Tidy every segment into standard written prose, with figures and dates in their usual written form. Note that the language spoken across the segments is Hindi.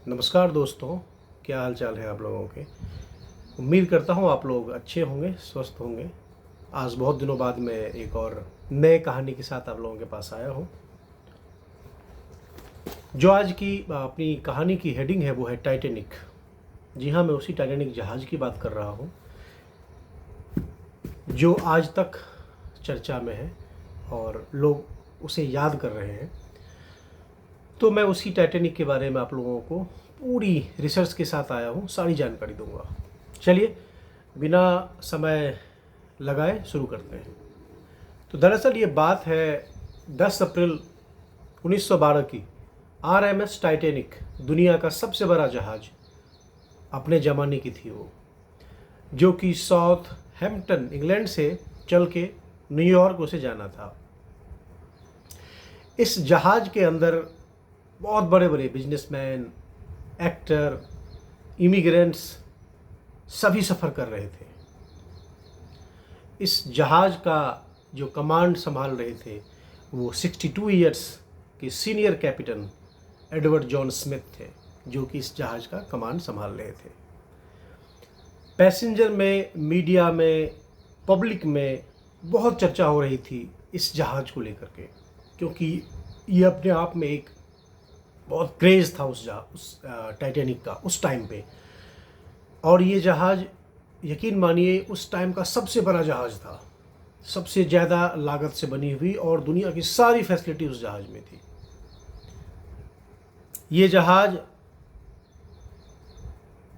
नमस्कार दोस्तों, क्या हाल चाल है आप लोगों के। उम्मीद करता हूँ आप लोग अच्छे होंगे, स्वस्थ होंगे। आज बहुत दिनों बाद मैं एक और नए कहानी के साथ आप लोगों के पास आया हूँ। जो आज की अपनी कहानी की हेडिंग है वो है टाइटैनिक। जी हाँ, मैं उसी टाइटैनिक जहाज़ की बात कर रहा हूँ जो आज तक चर्चा में है और लोग उसे याद कर रहे हैं। तो मैं उसी टाइटैनिक के बारे में आप लोगों को पूरी रिसर्च के साथ आया हूँ, सारी जानकारी दूंगा। चलिए बिना समय लगाए शुरू करते हैं। तो दरअसल ये बात है 10 अप्रैल 1912 की। आरएमएस टाइटैनिक दुनिया का सबसे बड़ा जहाज अपने ज़माने की थी वो, जो कि साउथ हैम्पटन इंग्लैंड से चल के न्यूयॉर्क उसे जाना था। इस जहाज़ के अंदर बहुत बड़े बड़े बिजनेसमैन, एक्टर, इमिग्रेंट्स सभी सफ़र कर रहे थे। इस जहाज़ का जो कमांड संभाल रहे थे वो 62 इयर्स के senior captain Edward John Smith थे, जो कि इस जहाज़ का कमांड संभाल रहे थे। पैसेंजर में, मीडिया में, पब्लिक में बहुत चर्चा हो रही थी इस जहाज़ को लेकर के, क्योंकि ये अपने आप में एक बहुत क्रेज़ था उस टाइटैनिक का उस टाइम पे। और ये जहाज़ यकीन मानिए उस टाइम का सबसे बड़ा जहाज़ था, सबसे ज़्यादा लागत से बनी हुई, और दुनिया की सारी फैसिलिटी उस जहाज़ में थी। ये जहाज़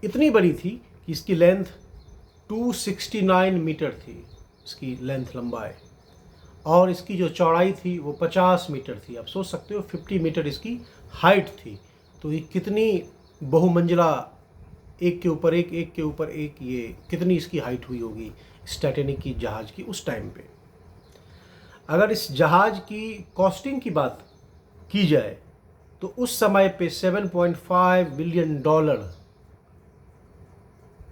इतनी बड़ी थी कि इसकी लेंथ 269 मीटर थी, इसकी लेंथ लंबाई, और इसकी जो चौड़ाई थी वो 50 मीटर थी। आप सोच सकते हो 50 मीटर इसकी हाइट थी। तो ये कितनी बहुमंजिला, एक के ऊपर एक, एक के ऊपर एक, ये कितनी इसकी हाइट हुई होगी इस टाइटैनिक की जहाज़ की उस टाइम पे। अगर इस जहाज़ की कॉस्टिंग की बात की जाए तो उस समय पे 7.5 बिलियन डॉलर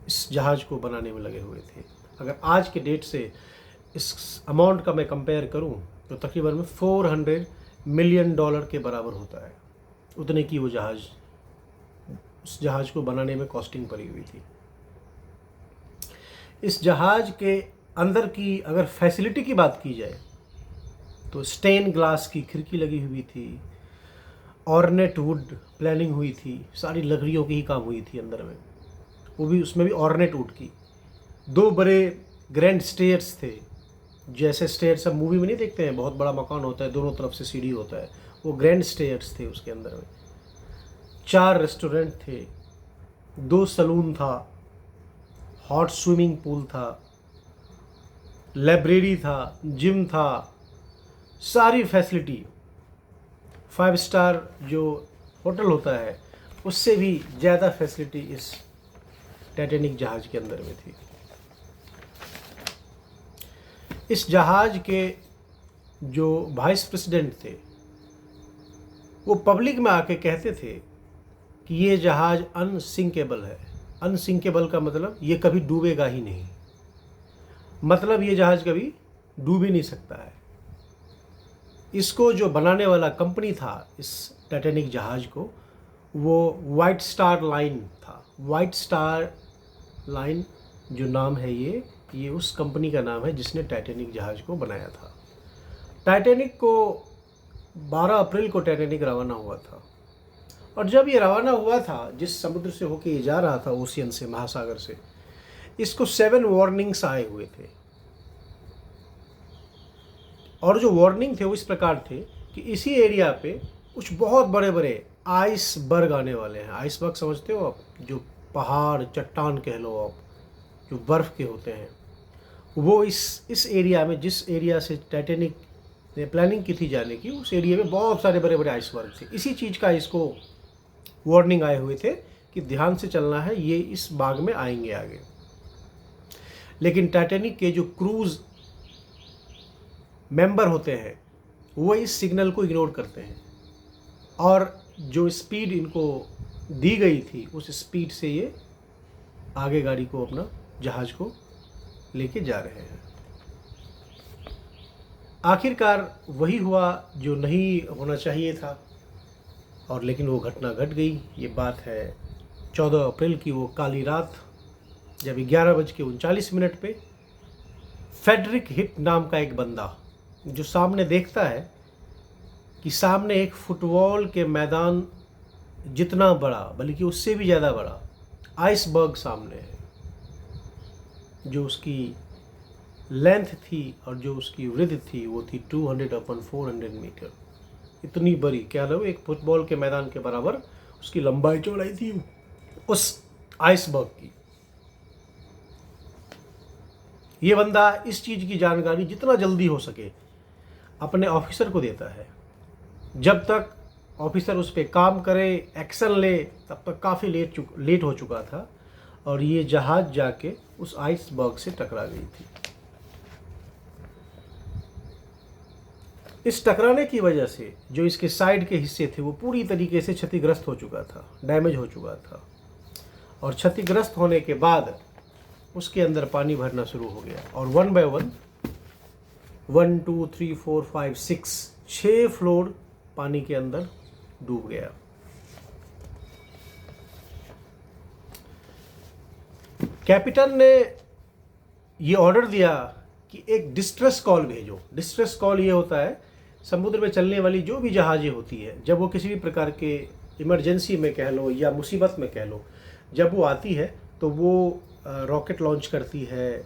इस जहाज़ को बनाने में लगे हुए थे। अगर आज के डेट से इस अमाउंट का मैं कंपेयर करूं तो तकरीबन में 400 मिलियन डॉलर के बराबर होता है। उतने की वो जहाज़, उस जहाज़ को बनाने में कॉस्टिंग पड़ी हुई थी। इस जहाज़ के अंदर की अगर फैसिलिटी की बात की जाए तो स्टेन ग्लास की खिड़की लगी हुई थी, ऑर्नेट वुड प्लानिंग हुई थी, सारी लकड़ियों की ही काम हुई थी अंदर में, वो भी उसमें भी ऑर्नेट वुड की। 2 बड़े ग्रैंड स्टेयर्स थे, जैसे स्टेयर्स हम मूवी में नहीं देखते हैं, बहुत बड़ा मकान होता है, दोनों तरफ से सीढ़ी होता है, वो ग्रैंड स्टेयर्स थे उसके अंदर में। 4 रेस्टोरेंट थे, 2 सलून था, हॉट स्विमिंग पूल था, लाइब्रेरी था, जिम था, सारी फैसिलिटी 5 स्टार जो होटल होता है उससे भी ज़्यादा फैसिलिटी इस टाइटैनिक जहाज़ के अंदर में थी। इस जहाज़ के जो वाइस प्रेसिडेंट थे वो पब्लिक में आके कहते थे कि ये जहाज़ अनसिंकेबल है। अनसिंकेबल का मतलब ये कभी डूबेगा ही नहीं, मतलब ये जहाज़ कभी डूब ही नहीं सकता है। इसको जो बनाने वाला कंपनी था इस टाइटैनिक जहाज़ को, वो वाइट स्टार लाइन था। वाइट स्टार लाइन जो नाम है ये उस कंपनी का नाम है जिसने टाइटैनिक जहाज़ को बनाया था। टाइटैनिक को 12 अप्रैल को टाइटैनिक रवाना हुआ था, और जब ये रवाना हुआ था, जिस समुद्र से होके ये जा रहा था, ओशियन से, महासागर से, इसको 7 वार्निंग्स आए हुए थे। और जो वार्निंग थे वो इस प्रकार थे कि इसी एरिया पे कुछ बहुत बड़े बड़े आइसबर्ग आने वाले हैं। आइसबर्ग समझते हो आप, जो पहाड़, चट्टान कह लो आप, जो बर्फ़ के होते हैं, वो इस एरिया में, जिस एरिया से टाइटैनिक ने प्लानिंग की थी जाने की, उस एरिया में बहुत सारे बड़े बड़े आइसबर्ग थे। इसी चीज़ का इसको वार्निंग आए हुए थे कि ध्यान से चलना है, ये इस बाग में आएंगे आगे। लेकिन टाइटैनिक के जो क्रूज़ मेंबर होते हैं वो इस सिग्नल को इग्नोर करते हैं, और जो स्पीड इनको दी गई थी उस स्पीड से ये आगे गाड़ी को, अपना जहाज़ को लेके जा रहे हैं। आखिरकार वही हुआ जो नहीं होना चाहिए था। और लेकिन वो घटना घट गई। ये बात है 14 अप्रैल की, वो काली रात, जब 11:39 पे फेडरिक हिट नाम का एक बंदा जो सामने देखता है कि सामने एक फुटबॉल के मैदान जितना बड़ा, बल्कि उससे भी ज़्यादा बड़ा आइसबर्ग सामने है, जो उसकी लेंथ थी और जो उसकी विड्थ थी वो थी 200/400 मीटर। इतनी बड़ी, क्या लो, एक फुटबॉल के मैदान के बराबर उसकी लंबाई चौड़ाई थी उस आइसबर्ग की। ये बंदा इस चीज़ की जानकारी जितना जल्दी हो सके अपने ऑफिसर को देता है। जब तक ऑफिसर उस पर काम करे, एक्शन ले, तब तक काफ़ी लेट हो चुका था और ये जहाज़ जाके उस आइसबर्ग से टकरा गई थी। इस टकराने की वजह से जो इसके साइड के हिस्से थे वो पूरी तरीके से क्षतिग्रस्त हो चुका था, डैमेज हो चुका था, और क्षतिग्रस्त होने के बाद उसके अंदर पानी भरना शुरू हो गया और 1 बाय 1 1 2 3 4 5 6 फ्लोर पानी के अंदर डूब गया। कैप्टन ने ये ऑर्डर दिया कि एक डिस्ट्रेस कॉल भेजो। डिस्ट्रेस कॉल ये होता है, समुद्र में चलने वाली जो भी जहाज़ें होती है, जब वो किसी भी प्रकार के इमरजेंसी में कह लो या मुसीबत में कह लो, जब वो आती है तो वो रॉकेट लॉन्च करती है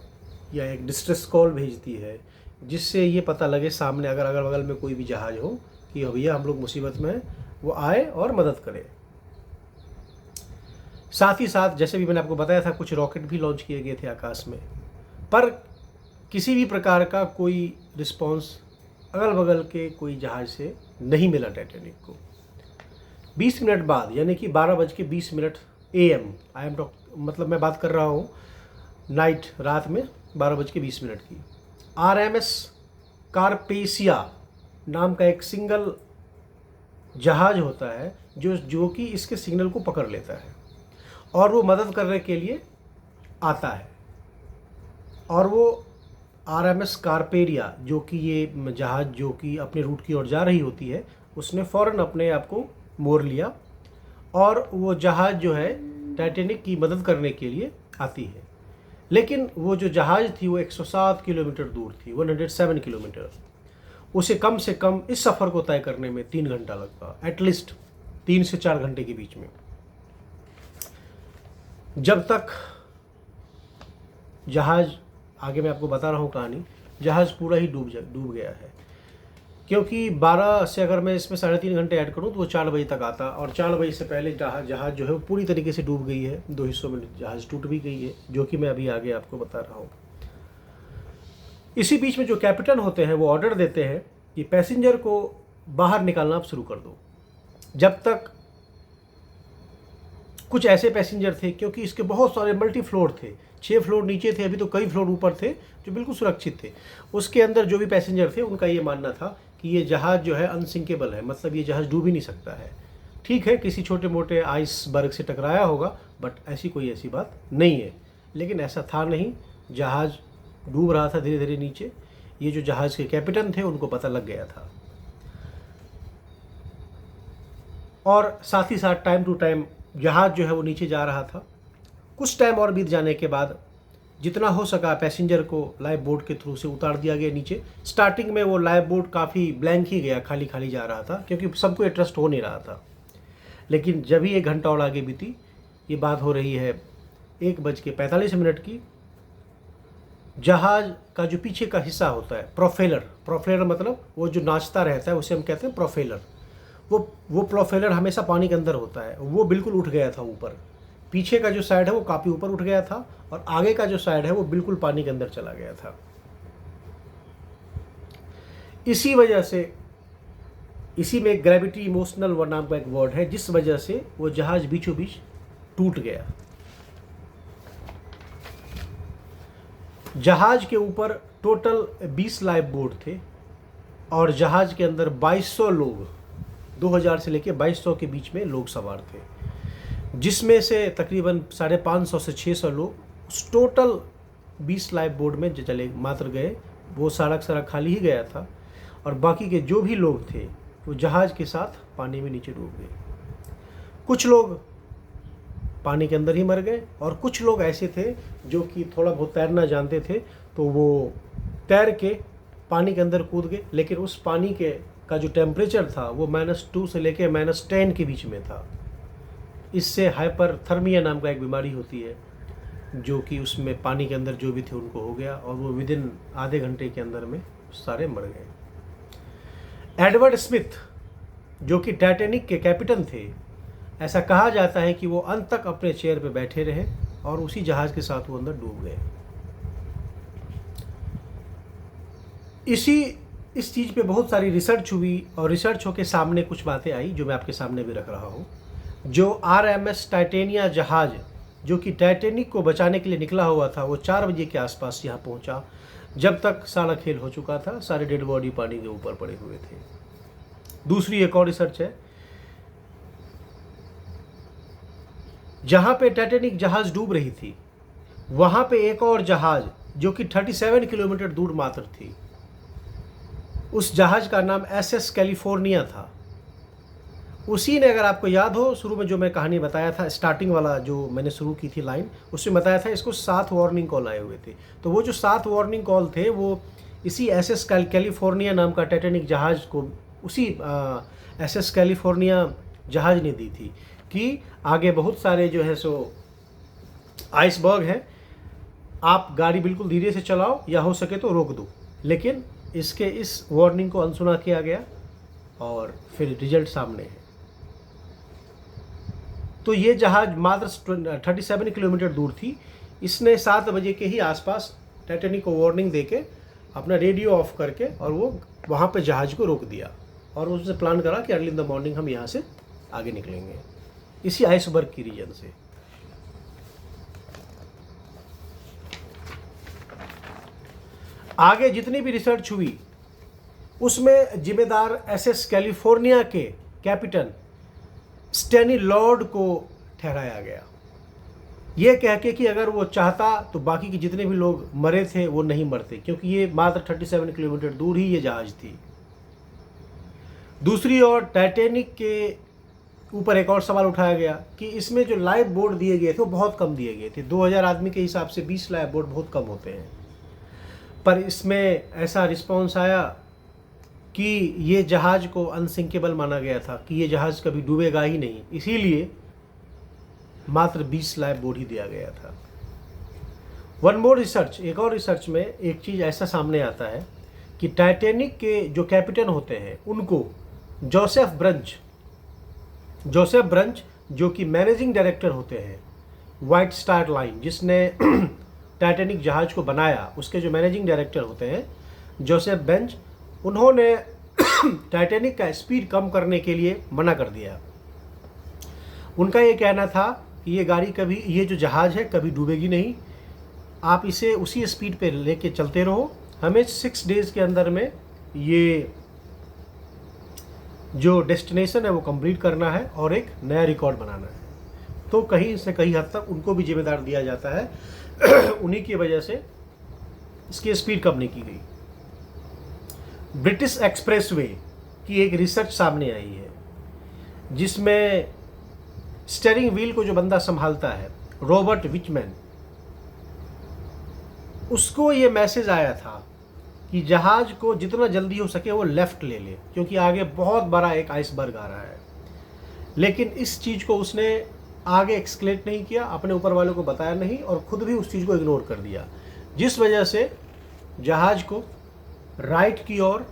या एक डिस्ट्रेस कॉल भेजती है, जिससे ये पता लगे सामने अगर अगल बगल में कोई भी जहाज़ हो कि भैया हम लोग मुसीबत में हैं, वो आए और मदद करे। साथ ही साथ जैसे भी मैंने आपको बताया था, कुछ रॉकेट भी लॉन्च किए गए थे आकाश में, पर किसी भी प्रकार का कोई रिस्पांस अगल बगल के कोई जहाज़ से नहीं मिला टाइटैनिक को। 20 मिनट बाद, यानी कि 12:20 AM, मतलब मैं बात कर रहा हूँ नाइट, रात में 12:20 की, RMS कारपेसिया नाम का एक सिंगल जहाज होता है जो कि इसके सिग्नल को पकड़ लेता है और वो मदद करने के लिए आता है। और वो RMS कारपेरिया, जो कि ये जहाज़ जो कि अपने रूट की ओर जा रही होती है, उसने फ़ौरन अपने आप को मोड़ लिया और वो जहाज़ जो है टाइटैनिक की मदद करने के लिए आती है। लेकिन वो जो जहाज़ थी वो 107 किलोमीटर दूर थी, 107 किलोमीटर। उसे कम से कम इस सफ़र को तय करने में 3 घंटा लगता, एटलीस्ट 3 से 4 घंटे के बीच में। जब तक जहाज़, आगे मैं आपको बता रहा हूँ कहानी, जहाज़ पूरा ही डूब गया है, क्योंकि 12 से अगर मैं इसमें 3.5 घंटे ऐड करूँ तो वो 4 बजे तक आता, और 4 बजे से पहले जहाज़ जो है वो पूरी तरीके से डूब गई है। 2 हिस्सों में जहाज़ टूट भी गई है, जो कि मैं अभी आगे आपको बता रहा हूँ। इसी बीच में जो कैप्टन होते हैं वो ऑर्डर देते हैं कि पैसेंजर को बाहर निकालना आप शुरू कर दो। जब तक कुछ ऐसे पैसेंजर थे, क्योंकि इसके बहुत सारे मल्टी फ्लोर थे, 6 फ्लोर नीचे थे, अभी तो कई फ्लोर ऊपर थे जो बिल्कुल सुरक्षित थे। उसके अंदर जो भी पैसेंजर थे उनका ये मानना था कि ये जहाज़ जो है अनसिंकेबल है, मतलब ये जहाज़ डूब ही नहीं सकता है। ठीक है, किसी छोटे मोटे आइसबर्ग से टकराया होगा, बट ऐसी बात नहीं है। लेकिन ऐसा था नहीं, जहाज़ डूब रहा था धीरे धीरे नीचे। ये जो जहाज़ के कैप्टन थे उनको पता लग गया था, और साथ ही साथ टाइम टू टाइम जहाज़ जो है वो नीचे जा रहा था। कुछ टाइम और बीत जाने के बाद जितना हो सका पैसेंजर को लाइफ बोट के थ्रू से उतार दिया गया नीचे। स्टार्टिंग में वो लाइफ बोट काफ़ी ब्लैंक ही गया, खाली खाली जा रहा था, क्योंकि सबको ये ट्रस्ट हो नहीं रहा था। लेकिन जब ही 1 घंटा और आगे बीती, ये बात हो रही है 1:45 की, जहाज़ का जो पीछे का हिस्सा होता है, प्रोपेलर मतलब वो जो नाचता रहता है उसे हम कहते हैं प्रोपेलर। वो प्रोपेलर हमेशा पानी के अंदर होता है, वो बिल्कुल उठ गया था ऊपर। पीछे का जो साइड है वो काफ़ी ऊपर उठ गया था, और आगे का जो साइड है वो बिल्कुल पानी के अंदर चला गया था। इसी वजह से, इसी में ग्रेविटी इमोशनल नाम का एक वर्ड है, जिस वजह से वो जहाज़ बीचों बीच टूट गया। जहाज़ के ऊपर टोटल 20 लाइफ बोट थे, और जहाज़ के अंदर 2200 लोग, 2000 से लेकर 2200 के बीच में लोग सवार थे, जिसमें से तकरीबन 550 से 600 लोग उस टोटल 20 लाइफ बोट में चले मात्र गए। वो सारा खाली ही गया था, और बाकी के जो भी लोग थे वो जहाज़ के साथ पानी में नीचे डूब गए। कुछ लोग पानी के अंदर ही मर गए और कुछ लोग ऐसे थे जो कि थोड़ा बहुत तैरना जानते थे, तो वो तैर के पानी के अंदर कूद गए। लेकिन उस पानी के का जो टेम्परेचर था वो -2 से लेके -10 के बीच में था। इससे हाइपरथर्मिया नाम का एक बीमारी होती है, जो कि उसमें पानी के अंदर जो भी थे उनको हो गया और वो विदिन आधे घंटे के अंदर में सारे मर गए। एडवर्ड स्मिथ, जो कि टाइटैनिक के कैप्टन थे, ऐसा कहा जाता है कि वो अंत तक अपने चेयर पे बैठे रहे और उसी जहाज़ के साथ वो अंदर डूब गए। इस चीज़ पे बहुत सारी रिसर्च हुई और रिसर्च होके सामने कुछ बातें आई जो मैं आपके सामने भी रख रहा हूँ। जो RMS टाइटेनिया जहाज़, जो कि टाइटैनिक को बचाने के लिए निकला हुआ था, वो 4 बजे के आसपास यहाँ पहुँचा। जब तक सारा खेल हो चुका था, सारे डेड बॉडी पानी के ऊपर पड़े हुए थे। दूसरी एक और रिसर्च है, जहाँ पे टाइटैनिक जहाज़ डूब रही थी वहाँ पे एक और जहाज़ जो कि 37 किलोमीटर दूर मात्र थी, उस जहाज़ का नाम SS कैलिफोर्निया था। उसी ने, अगर आपको याद हो, शुरू में जो मैं कहानी बताया था, स्टार्टिंग वाला जो मैंने शुरू की थी लाइन, उसमें बताया था इसको 7 वार्निंग कॉल आए हुए थे। तो वो जो 7 वार्निंग कॉल थे वो इसी SS कैलिफोर्निया नाम का टाइटैनिक जहाज़ को, उसी SS कैलिफोर्निया जहाज़ ने दी थी कि आगे बहुत सारे जो है सो आइसबर्ग हैं, आप गाड़ी बिल्कुल धीरे से चलाओ या हो सके तो रोक दो। लेकिन इस वार्निंग को अनसुना किया गया और फिर रिजल्ट सामने है। तो ये जहाज मात्र 37 किलोमीटर दूर थी। इसने 7 बजे के ही आसपास टाइटैनिक को वार्निंग देके अपना रेडियो ऑफ करके और वो वहाँ पे जहाज को रोक दिया और उसने प्लान करा कि अर्ली इन द मॉर्निंग हम यहाँ से आगे निकलेंगे, इसी आइसबर्ग की रीजन से। आगे जितनी भी रिसर्च हुई उसमें जिम्मेदार SS कैलिफोर्निया के कैप्टन स्टैनी लॉर्ड को ठहराया गया, ये कह के कि अगर वो चाहता तो बाकी के जितने भी लोग मरे थे वो नहीं मरते, क्योंकि ये मात्र 37 किलोमीटर दूर ही ये जहाज थी। दूसरी ओर टाइटैनिक के ऊपर एक और सवाल उठाया गया कि इसमें जो लाइफ बोट दिए गए थे वो बहुत कम दिए गए थे। 2000 आदमी के हिसाब से 20 लाइफ बोट बहुत कम होते हैं। पर इसमें ऐसा रिस्पॉन्स आया कि ये जहाज़ को अनसिंकेबल माना गया था, कि ये जहाज़ कभी डूबेगा ही नहीं, इसीलिए मात्र 20 लाइफ बोट ही दिया गया था। वन मोर रिसर्च, एक और रिसर्च में एक चीज़ ऐसा सामने आता है कि टाइटैनिक के जो कैप्टन होते हैं उनको जोसेफ ब्रंच, जो कि मैनेजिंग डायरेक्टर होते हैं व्हाइट स्टार लाइन, जिसने टाइटैनिक जहाज़ को बनाया, उसके जो मैनेजिंग डायरेक्टर होते हैं जोसेफ ब्रंच, उन्होंने टाइटैनिक का स्पीड कम करने के लिए मना कर दिया। उनका ये कहना था कि ये जो जहाज़ है कभी डूबेगी नहीं, आप इसे उसी स्पीड पे लेके चलते रहो, हमें 6 डेज़ के अंदर में ये जो डेस्टिनेशन है वो कंप्लीट करना है और एक नया रिकॉर्ड बनाना है। तो कहीं से कहीं हद तक उनको भी जिम्मेदार दिया जाता है उन्हीं की वजह से इसकी स्पीड कम नहीं की गई। ब्रिटिश एक्सप्रेसवे की एक रिसर्च सामने आई है, जिसमें स्टीयरिंग व्हील को जो बंदा संभालता है, रॉबर्ट विचमैन, उसको ये मैसेज आया था कि जहाज़ को जितना जल्दी हो सके वो लेफ़्ट ले ले, क्योंकि आगे बहुत बड़ा एक आइसबर्ग आ रहा है। लेकिन इस चीज़ को उसने आगे एक्सक्लेट नहीं किया, अपने ऊपर वालों को बताया नहीं और ख़ुद भी उस चीज़ को इग्नोर कर दिया, जिस वजह से जहाज़ को राइट की ओर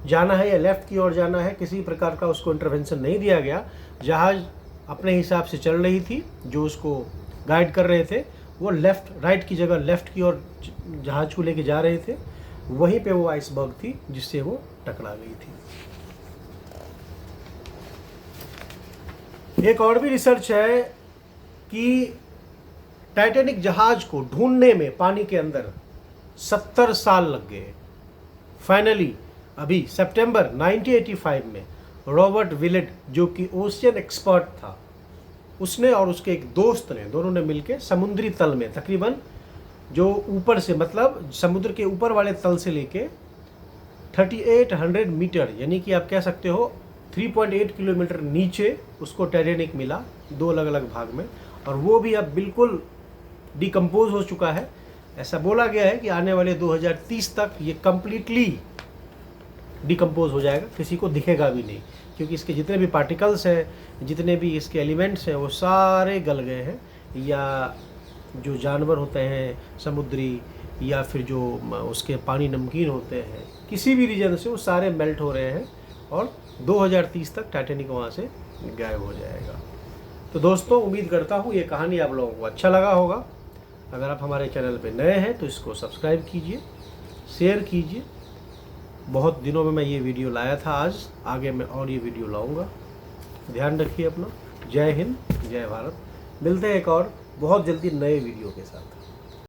जाना है या लेफ़्ट की ओर जाना है, किसी प्रकार का उसको इंटरवेंशन नहीं दिया गया। जहाज़ अपने हिसाब से चल रही थी, जो उसको गाइड कर रहे थे वो राइट की जगह लेफ़्ट की ओर जहाज़ को लेके जा रहे थे, वहीं पे वो आइसबर्ग थी जिससे वो टकरा गई थी। एक और भी रिसर्च है कि टाइटैनिक जहाज़ को ढूंढने में पानी के अंदर 70 साल लग गए। फाइनली अभी सितंबर 1985 में रॉबर्ट विलेट, जो कि ओशियन एक्सपर्ट था, उसने और उसके एक दोस्त ने, दोनों ने मिलकर समुद्री तल में तकरीबन जो ऊपर से, मतलब समुद्र के ऊपर वाले तल से लेके 3800 मीटर, यानी कि आप कह सकते हो 3.8 किलोमीटर नीचे उसको टाइटैनिक मिला, 2 अलग अलग भाग में, और वो भी अब बिल्कुल डिकम्पोज हो चुका है। ऐसा बोला गया है कि आने वाले 2030 तक ये कम्प्लीटली डिकम्पोज हो जाएगा, किसी को दिखेगा भी नहीं, क्योंकि इसके जितने भी पार्टिकल्स हैं, जितने भी इसके एलिमेंट्स हैं, वो सारे गल गए हैं, या जो जानवर होते हैं समुद्री, या फिर जो उसके पानी नमकीन होते हैं, किसी भी रीजन से वो सारे मेल्ट हो रहे हैं, और 2030 तक टाइटैनिक वहाँ से गायब हो जाएगा। तो दोस्तों, उम्मीद करता हूँ ये कहानी आप लोगों को अच्छा लगा होगा। अगर आप हमारे चैनल पे नए हैं तो इसको सब्सक्राइब कीजिए, शेयर कीजिए। बहुत दिनों में मैं ये वीडियो लाया था, आज आगे मैं और ये वीडियो लाऊंगा। ध्यान रखिए अपना। जय हिंद, जय भारत। मिलते हैं एक और बहुत जल्दी नए वीडियो के साथ।